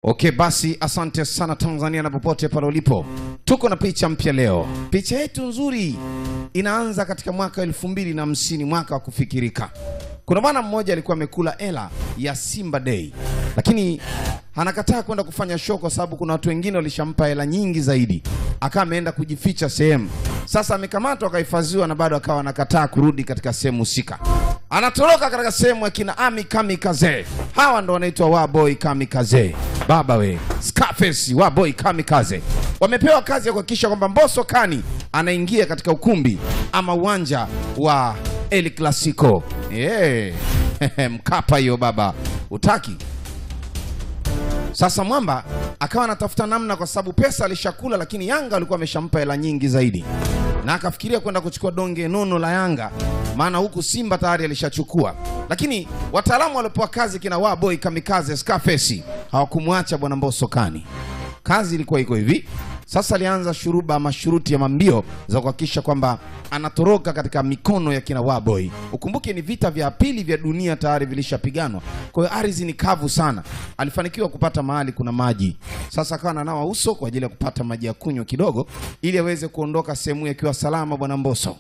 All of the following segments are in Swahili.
Okay, basi asante sana Tanzania na popote pale ulipo. Tuko na picha mpya leo. Picha yetu nzuri inaanza katika mwaka 2050, mwaka wa kufikirika. Kuna bwana mmoja alikuwa amekula hela ya Simba Day, lakini anakataa kwenda kufanya show kwa sababu kuna watu wengine walishampa hela nyingi zaidi. Akawa ameenda kujificha sehemu. Sasa amekamatwa akahifadhiwa na bado akawa anakataa kurudi katika sehemu husika. Anatoroka katika sehemu ya kina Ami Kamikaze. Hawa ndo wanaitwa Waboy Kamikaze. Baba we, Scarface Waboy Kamikaze. Wamepewa kazi ya kuhakikisha kwamba Mbosso Kani anaingia katika ukumbi ama uwanja wa El Clasico. Mkapa hiyo baba. Utaki? Sasa Mwamba akawa anatafuta namna kwa sababu pesa alishakula, lakini Yanga alikuwa ameshampa hela nyingi zaidi. Na akafikiria kwenda kuchukua donge nono la Yanga, maana huku Simba tayari alishachukua. Lakini wataalamu walipoa kazi kina Waboy Kamikaze Scarface hawakumwacha bwana Mbosso Kani. Kazi ilikuwa iko hivi. Sasa alianza shuruba mashuruti ya mambio za kuhakikisha kwamba anatoroka katika mikono ya kina Waboy. Ukumbuke ni vita vya pili vya dunia tayari vilishapiganwa. Kwa hiyo ardhi ni kavu sana. Alifanikiwa kupata mahali kuna maji. Sasa akawa ananawa uso kwa ajili ya kupata maji ya kunywa kidogo ili aweze kuondoka sehemu akiwa salama bwana Mbosso.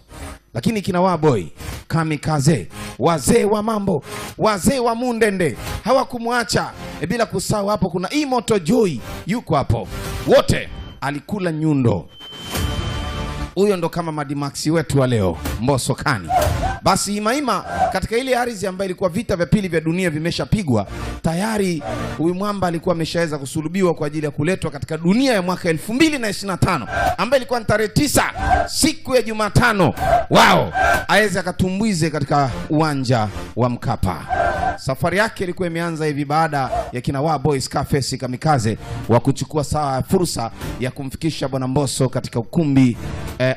Lakini kina Waboy Kamikaze, wazee wa mambo, wazee wa Mundende, hawakumwacha. Bila kusahau hapo kuna Imoto Joy yuko hapo. Wote alikula nyundo. Huyo ndo kama Madimaxi wetu wa leo, Mbosso Kani. Basi imaima katika ile ardhi ambayo ilikuwa vita vya pili vya dunia vimeshapigwa tayari, huyu mwamba alikuwa ameshaweza kusulubiwa kwa ajili ya kuletwa katika dunia ya mwaka 2025 ambayo ilikuwa tarehe 9 siku ya Jumatano. Wao aweze akatumbuize katika uwanja wa Mkapa. Safari yake ilikuwa imeanza hivi baada ya kina Waboy Scarface Kamikaze wa kuchukua fursa ya kumfikisha bwana Mbosso katika ukumbi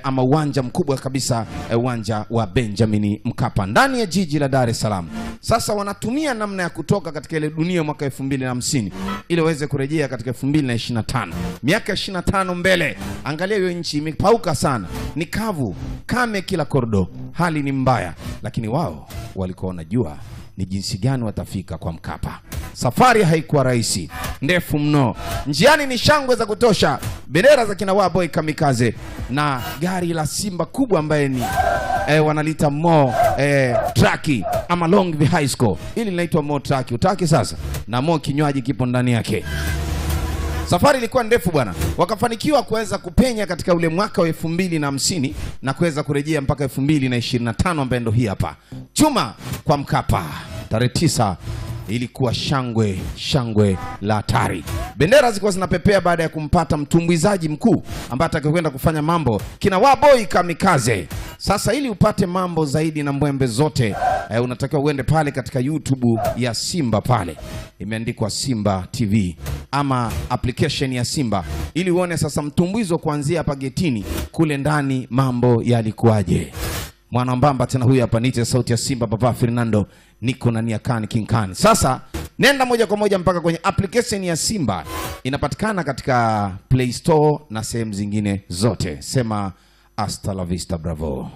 ama uwanja mkubwa kabisa, uwanja wa Benjamin Mkapa ndani ya jiji la Dar es Salaam. Sasa wanatumia namna ya kutoka katika ile dunia mwaka 2050 ili waweze kurejea katika 2025. Miaka 25 mbele. Angalia hiyo nchi imepauka sana. Ni kavu, kame kila kordo. Hali ni mbaya, lakini wao walikuwa wanajua ni jinsi gani watafika kwa Mkapa. Safari haikuwa rahisi, ndefu mno. Njiani ni shangwe za kutosha, bendera za kina Waboy Kamikaze na gari la Simba kubwa ambaye ni wanalita Mo Truck ama Long High School. Hili linaitwa Mo Truck. Utaki sasa? Na Mo kinywaji kipo ndani yake. Safari ilikuwa ndefu bwana. Wakafanikiwa kuweza kupenya katika ule mwaka wa 2050 na kuweza kurejea mpaka 2025 ambaye ndo hii hapa. Chuma kwa Mkapa. Tarehe 9 ilikuwa shangwe la hatari. Bendera zilikuwa zinapepea baada ya kumpata mtumbuizaji mkuu ambaye atakwenda kufanya mambo kina Waboy Kamikaze. Sasa ili upate mambo zaidi na mbwembe zote, unatakiwa uende pale katika YouTube ya Simba pale. Imeandikwa Simba TV ama application ya Simba ili uone sasa mtumbuizo kuanzia hapa getini kule ndani mambo yalikuwaje. Mwana mbamba tena huyu hapa nite sauti ya Simba Baba Fernando, niko na Niakani King Khan. Sasa nenda moja kwa moja mpaka kwenye application ya Simba. Inapatikana katika Play Store na sehemu zingine zote. Sema hasta la vista bravo.